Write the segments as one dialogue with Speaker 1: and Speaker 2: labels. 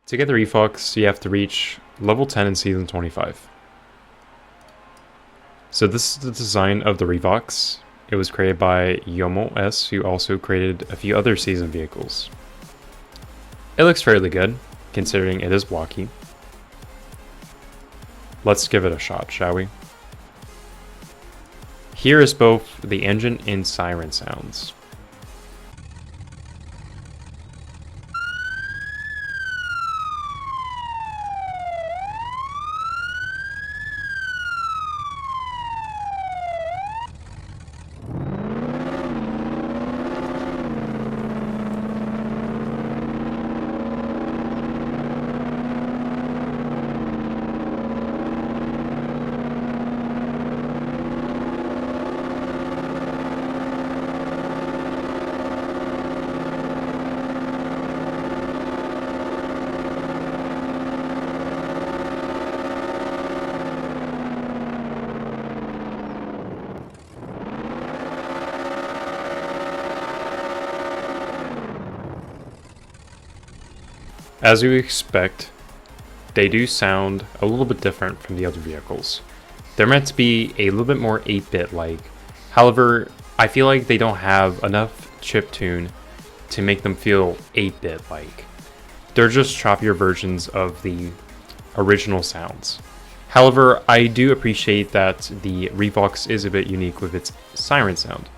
Speaker 1: To get the Revox, you have to reach level 10 in Season 25. So this is the design of the Revox. It was created by Yomo S, who also created a few other season vehicles. It looks fairly good, considering it is blocky. Let's give it a shot, shall we? Here is both the engine and siren sounds. As you expect, they do sound a little bit different from the other vehicles. They're meant to be a little bit more 8-bit like. However, I feel like they don't have enough chiptune to make them feel 8-bit like. They're just choppier versions of the original sounds. However, I do appreciate that the Revox is a bit unique with its siren sound.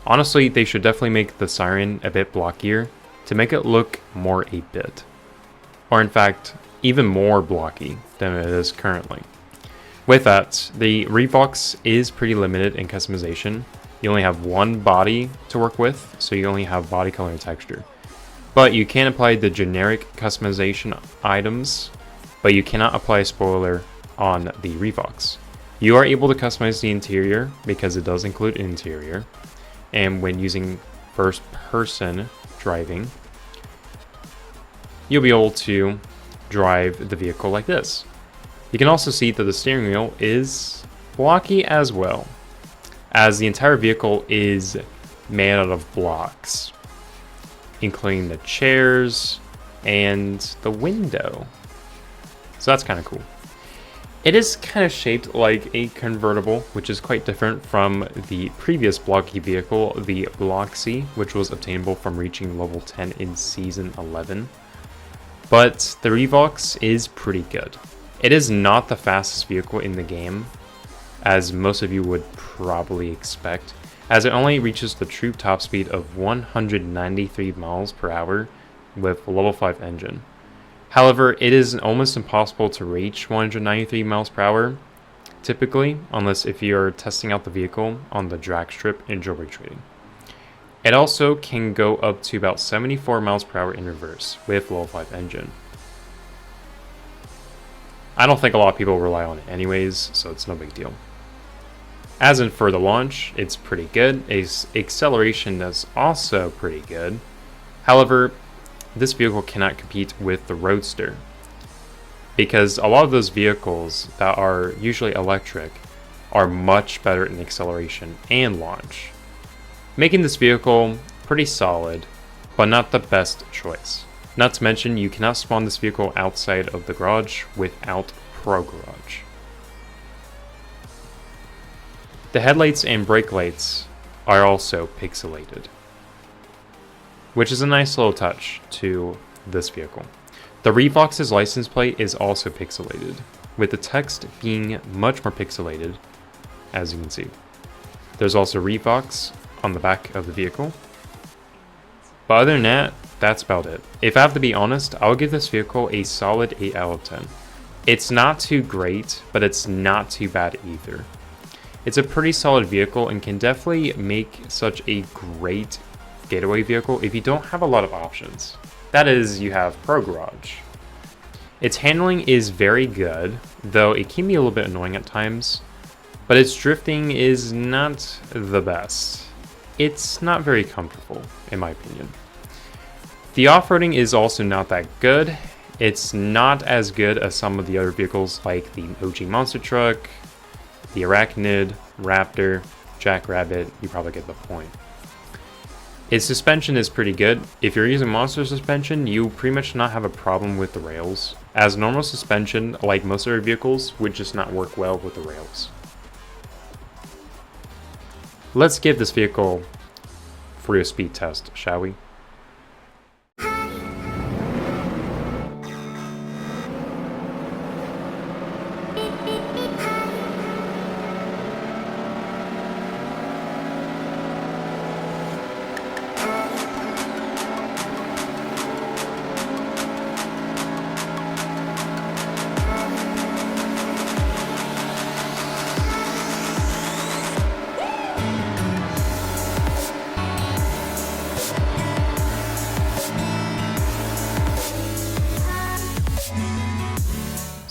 Speaker 1: Honestly, they should definitely make the siren a bit blockier to make it look more 8-bit. Or in fact, even more blocky than it is currently. With that, the Revox is pretty limited in customization. You only have one body to work with, so you only have body color and texture. But you can apply the generic customization items, but you cannot apply a spoiler on the Revox. You are able to customize the interior because it does include interior, and when using first person driving, you'll be able to drive the vehicle like this. You can also see that the steering wheel is blocky as well, as the entire vehicle is made out of blocks, including the chairs and the window. So that's kind of cool. It is kind of shaped like a convertible, which is quite different from the previous blocky vehicle, the Bloxy, which was obtainable from reaching level 10 in Season 11. But the Revox is pretty good. It is not the fastest vehicle in the game, as most of you would probably expect, as it only reaches the true top speed of 193 miles per hour with a level 5 engine. However, it is almost impossible to reach 193 miles per hour, typically, unless if you're testing out the vehicle on the drag strip in Jailbreak trading. It also can go up to about 74 miles per hour in reverse with level 5 engine. I don't think a lot of people rely on it anyways, so it's no big deal. As in for the launch, it's pretty good. Its acceleration is also pretty good. However, this vehicle cannot compete with the Roadster, because a lot of those vehicles that are usually electric are much better in acceleration and launch, making this vehicle pretty solid, but not the best choice. Not to mention, you cannot spawn this vehicle outside of the garage without Pro Garage. The headlights and brake lights are also pixelated, which is a nice little touch to this vehicle. The Revox's license plate is also pixelated, with the text being much more pixelated, as you can see. There's also Revox on the back of the vehicle. But other than that, that's about it. If I have to be honest, I'll give this vehicle a solid 8 out of 10. It's not too great, but it's not too bad either. It's a pretty solid vehicle and can definitely make such a great getaway vehicle if you don't have a lot of options. That is, you have Pro Garage. Its handling is very good, though it can be a little bit annoying at times, but its drifting is not the best. It's not very comfortable, in my opinion. The off-roading is also not that good. It's not as good as some of the other vehicles like the OG Monster Truck, the Arachnid, Raptor, Jackrabbit. You probably get the point. His suspension is pretty good. If you're using monster suspension, you pretty much not have a problem with the rails, as normal suspension, like most of our vehicles, would just not work well with the rails. Let's give this vehicle for a speed test, shall we?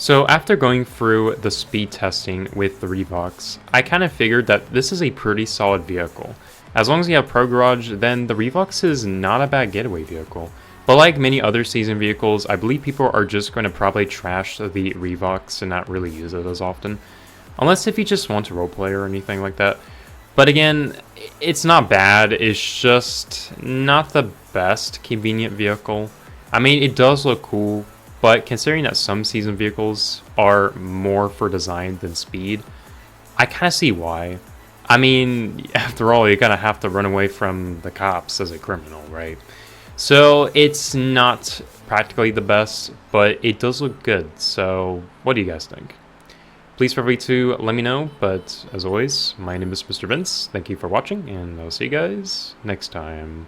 Speaker 1: So after going through the speed testing with the Revox, I kind of figured that this is a pretty solid vehicle. As long as you have Pro Garage, then the Revox is not a bad getaway vehicle. But like many other season vehicles, I believe people are just going to probably trash the Revox and not really use it as often. Unless if you just want to roleplay or anything like that. But again, it's not bad, it's just not the best convenient vehicle. I mean, it does look cool. But considering that some season vehicles are more for design than speed, I kind of see why. I mean, after all, you're going to have to run away from the cops as a criminal, right? So it's not practically the best, but it does look good. So what do you guys think? Please feel free to let me know. But as always, my name is MisterVince. Thank you for watching, and I'll see you guys next time.